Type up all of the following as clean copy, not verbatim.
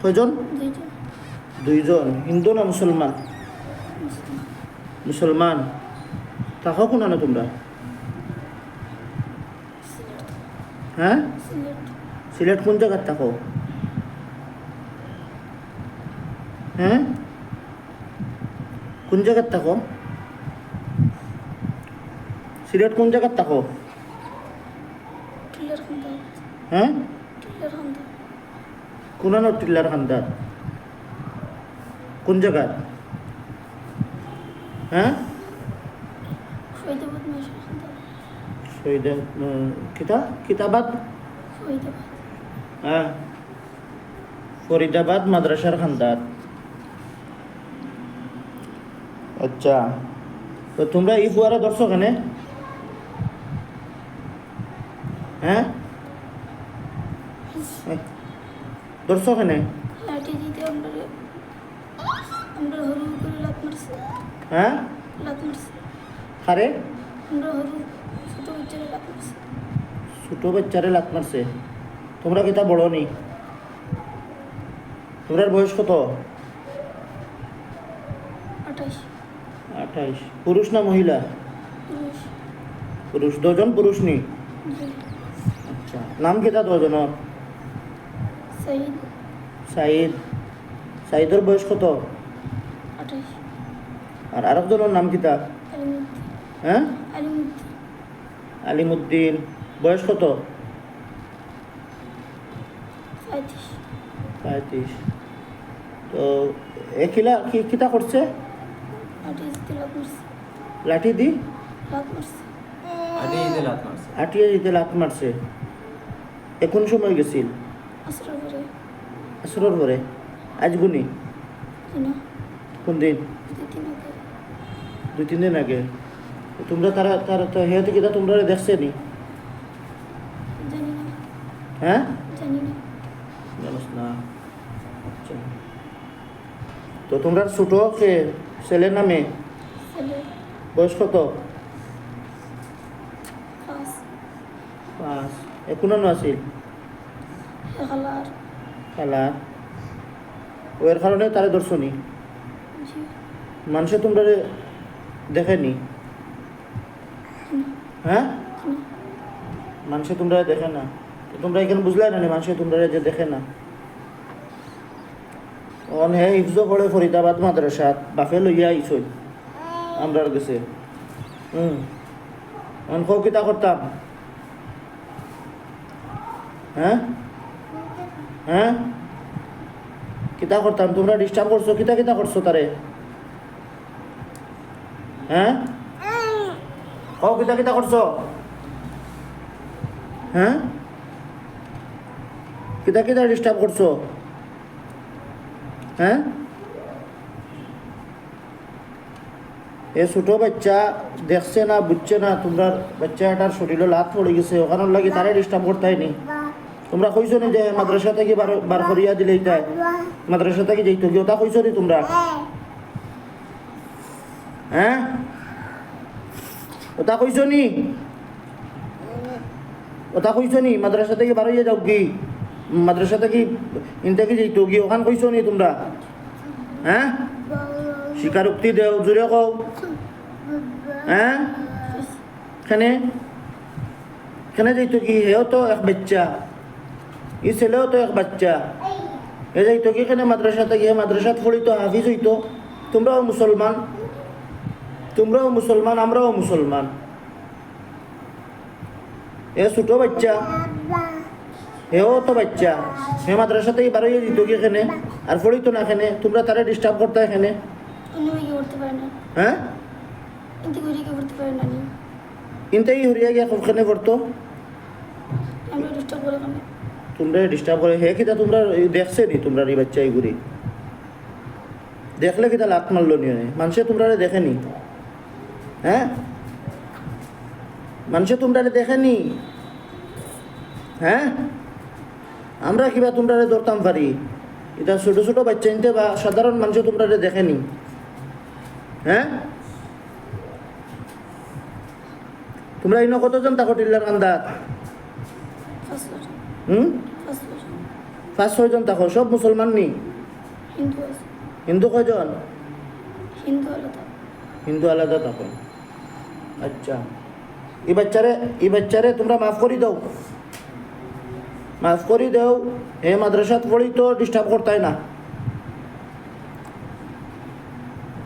কয়জন? দুইজন। দুইজন। হিন্দু না মুসলমান? মুসলমান। মুসলমান। থাকো কোনানে তোমরা? সিলেট। হ্যাঁ, সিলেট। সিলেট কোন জায়গায় থাকো? হ্যাঁ, কোন জায়গায় থাকো? সিলেট কোন জায়গায় থাকো? টিলার খান্দার। হ্যাঁ, টিলার খান্দার। কোনানো টিল্লার খান্দার? কোন জায়গা? হ্যাঁ, ফরিদাবাদ মাসের খান্দার। শহীদ কিতাবাদ। ফরিদাবাদ। হ্যাঁ, ফরিদাবাদ মাদ্রাসার খান্দার। আচ্ছা, তো তোমরা এই ফুয়ারা ধরছো কেন? হ্যাঁ, ধরছো কেন? লাঠি দিতে আমরা হরু করে লাত মারছি। হ্যাঁ, লাত মারছি। আরে আমরা হরু ছোট বাচ্চারা লাত মারছি। ছোট বাচ্চারে লাত মারছে। তোমরা কিতা বড় নি? তোমরার বয়স কত? 28। 28। পুরুষ না মহিলা? পুরুষ। পুরুষ। দুজন পুরুষ নি? জি। আচ্ছা, নাম কিতা দুজনের? সাইদ। সাইদ। সাইদের বয়স কত? 28। আর আরেকজনের নাম কিতা? আলিমুদ্দিন। হ্যাঁ, আলিমুদ্দিন। আলিমুদ্দিন। বয়স কত? 35। 35। তো একিলা কি কিতা করছে? লাঠি দিতে লাত মারছি। লাঠি দি লাত মারছি। আটিয়ে দিতে লাত মারছে। এখন সময় গেছিল? আসর করে। আসরের পরে। আজ গুনি? কিনা কোন দিন? 2-3 আগে। 2-3 দিন আগে। তো তোমরা তারা তারা তো হেতে কিতা তোমরা দেখছে নি? জানি না। হ্যাঁ, জানি না। জানোস না। আচ্ছা, তো তোমরা ছোট কে ছেলে না মেয়ে? ছেলে। বয়স কত? 5। 5। এখনো আছিল খালার। খেলা? ওর কারণে তারে দর্শনী জি। মানুষে তোমরা দেখেনি? হ্যাঁ, কিনা মানুষে তোমরা দেখে না। তো তোমরা এখানে বুঝলাই না মানুষে তোমরা যে দেখে না। অন হে ইফজ পড়ে ফরিদাবাদ মাদ্রাসাত বাফে লইয়া আইসই আমরার গেছে। অন খো কিতা করতাম? হ্যাঁ, হ্যাঁ, কিতা করতাম? তোমরা ডিস্টার্ব করছো, কিতা কিতা করছো তারে? হ্যাঁ, ও কিতা কিতা করছো? হ্যাঁ, কিতা কিতা ডিস্টার্ব করছো? হ্যাঁ, এ ছোট বাচ্চা দেখছে না, বুঝছে না তোমরা বাচ্চাটার শরীরে লাত পড়ে গেছে, ওখানে লাগি তারে ডিস্টার্ব করতে হয়নি। তোমরা কইছো নি যে মাদ্রাসা থেকে বার করিয়া দিলে তাই মাদ্রাসা থেকে যাইতো কি? ওটা কইছো নি তোমরা? হ্যাঁ, ওটা কইছো নি? ওটা কইছো নি মাদ্রাসা থেকে বার হইয়া যাও কি? মাদ্রাসা থেকে ইনটাকে যাইতো কি? ওখান কইছো নি তোমরা? হ্যাঁ, স্বীকারোক্তি দেও, জোরে কও। হ্যাঁ, এখানে এখানে যাইতো কি? হেও তো এক বাচ্চা, এই ছেলেও তো এক বাচ্চা। এ যাইতো কি এখানে মাদ্রাসাতে গিয়ে? মাদ্রাসাত পড়িতো, হাফিজ হইতো। তোমরাও মুসলমান, তোমরাও মুসলমান, আমরাও মুসলমান। এ ছোট বাচ্চা, হেও তো বাচ্চা, হে মাদ্রাসাতেই বার হইয়া দিত কি এখানে? আর পড়িতো না এখানে, তোমরা তারা ডিস্টার্ব করতে এখানে। অন্য কি করতে পারে না। হ্যাঁ, কিন্তু ঘুরে কি করতে পারে না নি। ইনতেই হরিয়া গিয়া ওখানে পড়তো। আমরা ডিস্টার্ব করে কেন? তোমরা ডিস্টার্ব করে হে কিতা তোমরা দেখছে নি? তোমরা এই বাচ্চা এইগুলি দেখলে কিতা লাত মারলো নি? মানুষে তোমরা দেখেনি? হ্যাঁ, মানুষে তোমরা দেখেনি? হ্যাঁ, আমরা কিবা তোমরা ধরতাম পারি? এটা ছোট ছোট বাচ্চা ইনতে বা সাধারণ মানুষে তোমরা দেখেনি? হ্যাঁ, তোমরা ইনো কতজন থাকো টিল্লার কান্দাত? 5 বছর। হুম, 5 বছর। 5-6 জন থাকো, সব মুসলমান নি? হিন্দু আছে, হিন্দু কয়জন? হিন্দু আলাদা। হিন্দু আলাদা থাকো। আচ্ছা, এই বাচ্চারে তোমরা মাফ করে দাও, মাফ করে দাও। হে মাদ্রাসাত পড়ি তো ডিস্টার্ব করতাই না,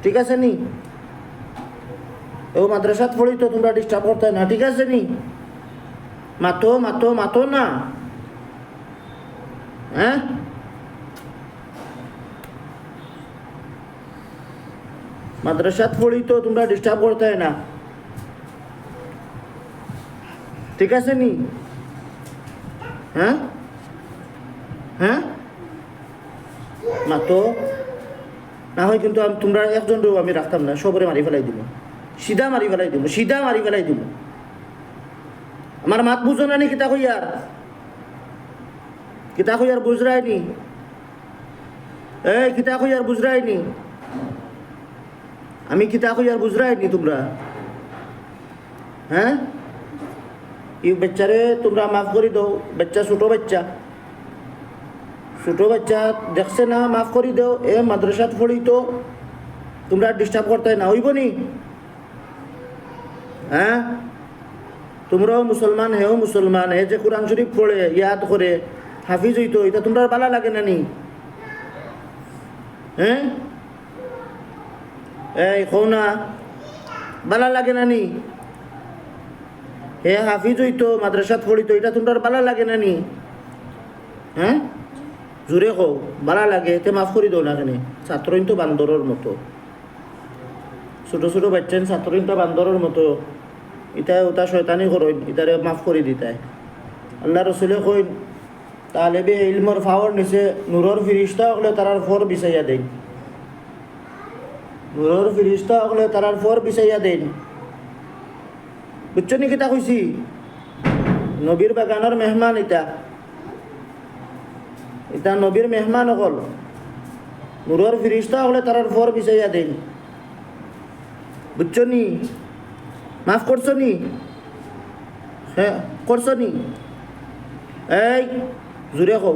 ঠিক আছে নি? ও মাদ্রাসাত পড়ি তো তোমরা ডিস্টার্ব করতাই না, ঠিক আছে নি? মাতো মাতো মাতো না, হ্যাঁ? মাদ্রাসাত পড়ি তো তোমরা ডিস্টার্ব করতাই না, ঠিক আছে নি? হ্যাঁ হ্যাঁ, মাতো না হয় কিন্তু তোমরা একজনও আমি রাখতাম না, সবরে মারি ফেলাই দিব, সিধা মারি ফেলাই দিব, সিধা মারি ফেলাই দিব। আমার মাত বুঝো না নি? কিতা কইয়ার, কিতা কইয়ার বুঝরাই নি? এই কিতা কইয়ার বুঝরাই নি? আমি কিতা কইয়ার বুঝরাই নি তোমরা? হ্যাঁ, এই বাচ্চারে তোমরা মাফ করে দাও। বাচ্চা ছোট বাচ্চা, ছোট বাচ্চা দেখছে না, মাফ করে দাও। এ মাদ্রাসাত পড়ি তো তোমরা ডিস্টার্ব করতে না, হইব নি? হ্যাঁ, তোমরাও মুসলমান, হেও মুসলমান। হে যে কোরআন শরীফ পড়ে ইয়াদ করে হাফিজ হইতো, এটা তোমরা ভালো লাগে না নি? হ্যাঁ, এই কও না, ভালো লাগে না নি? হে হাফিজ হইতো, মাদ্রাসাত পড়িতো, এটা তোমরা ভালো লাগে না নি? হ্যাঁ, জোরে কও, ভালো লাগে। এতে মাফ করে দাও না কেন? ছাত্রইন তো বান্দরের মতো, ছোট ছোট বাচ্চা ছাত্রইন তো বান্দরের মতো, ইটা ওটা শয়তানি করইন, ইটারে মাফ করে দিতায়। আল্লাহ রসুলে কইন, তালেবে ইলমর ফাওয়ার নিচে নূরর ফিরিস্তা হলে তারার ফর বিছাইয়া দেন, নূরর ফিরিস্তা হলে তারার ফর বিছাইয়া দেন। বুঝছো নি কিতা কইছি? নবীর বাগানের মেহমান ইটা, এটা নবীর মেহমান অকল। নূরর ফিরিস্তা হলে তারার ফর বিছাইয়া দেন। বুঝছো নি? মাফ করছো নি? হ্যাঁ করছো নি? এই জোরে কও,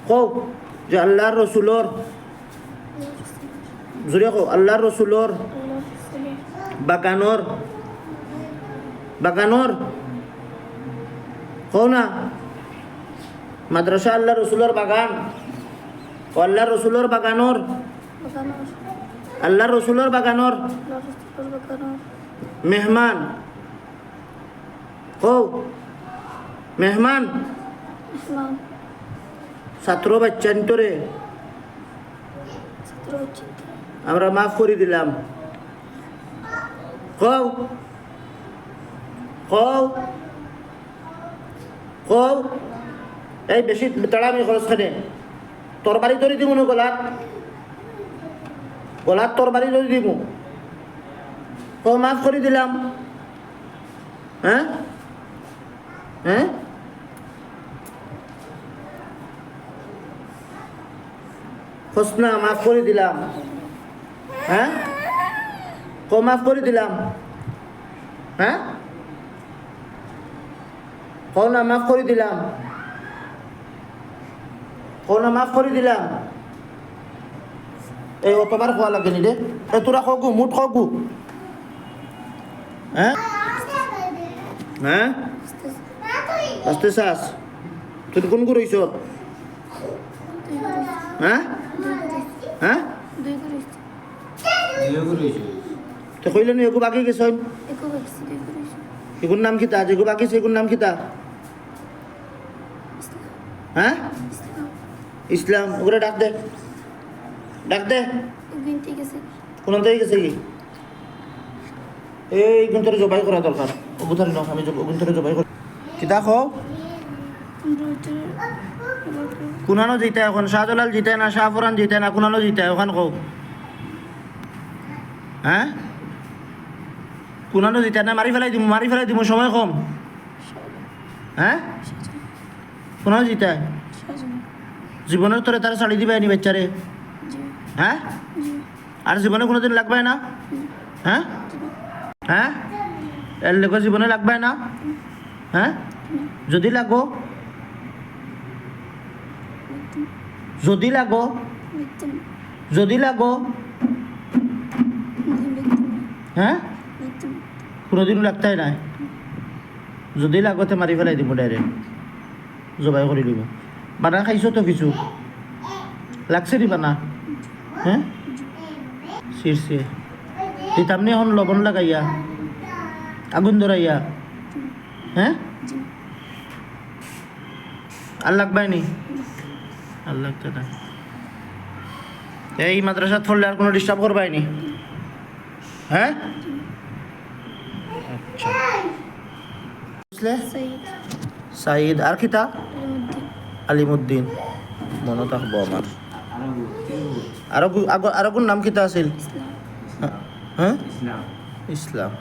কও যে আল্লাহর রসুলর, জোরে কও আল্লাহর রসুলর বাগানর, বাগানর কও না। মাদ্রাসা আল্লাহ রসুলর বাগান, ও আল্লাহ রসুলর বাগানর, বাগানোর, আল্লাহ রসুলর বাগানর আল্লাহর রাসূলের বাগানোর মেহমান, কও মেহমান। ইসলাম ছাত্র বাচ্চা নিতরে ছাত্র উচিত আমরা মাফ করে দিলাম, কও কও কও। এই বেশি তাড়ামি খরচ খানে, তরবারি ধরে দিব না গলাত, গলাত তরবারি ধরে দিব। কও মাফ করে দিলাম। হ্যাঁ হ্যাঁ, হোসনা মাফ করে দিলাম। হ্যাঁ, কও মাফ করে দিলাম। হ্যাঁ, কও না মাফ করে দিলাম, কও না মাফ করে দিলাম। এই অতবার খোয়া লাগে নি রে, এ তোরা খগু মুঠ খগু। হ্যাঁ হ্যাঁ, আস্তে চাস, তুই কোন গু রইছ? হ্যাঁ হ্যাঁ, তো কইল নি এগু বাকি গেছ, এগুর নাম কিতা? যেগু বাকি সেগুর নাম কিতা? হ্যাঁ, ইসলাম। ওগুলো ডাক দে, ডাক দে। কোন থেকে গেছে কি? এই গুন্তরে জবাই করা দরকার। ওগুতারি নাও, আমি গুন্তরে জবাই করি। কিতা খাও? কুনানো জিতে এখন? শাহজালাল জিতে না শাহফরান জিতে না কুনানো জিতে? ওখান কও। হ্যাঁ, কুনানো জিতে না? মারি ফেলাই দিম, মারি ফেলাই দিম, সময় কম। হ্যাঁ, কুনানো জিতে? জীবনের তোরে তারা ছাড়ি দিবে নি বাচ্চারে? হ্যাঁ, আর জীবনে কোনোদিন লাগবে না? হ্যাঁ হ্যাঁ, এর লেগে জীবনে লাগবে না? হ্যাঁ, যদি লাগো যদি লাগো লিখতে না যদি লাগো লিখতে না হ্যাঁ লিখতে না কোনোদিনও লাগতাই নাই যদি লাগতে মারি ফেলাই দিব ডাইরেক্ট জবাই করে দিব বানা খাইছো তো কিছু লাগছে নি বানা হ্যাঁ শিরছে দিতামনি এখন লবণ লাগাইয়া আগুন ধরাইয়া হ্যাঁ আর লাগবাই নি আর লাগতে না এই মাদ্রাসাত পড়লে আর কোনো ডিস্টার্ব করবাই নি হ্যাঁ আচ্ছা বুঝলে সঈদ সাইদ আর কিতা আলিমুদ্দিন আলিমুদ্দিন মনে থাকবো আমার আরো কোন নাম কিতা আছিল ইসলাম হ্যাঁ ইসলাম ইসলাম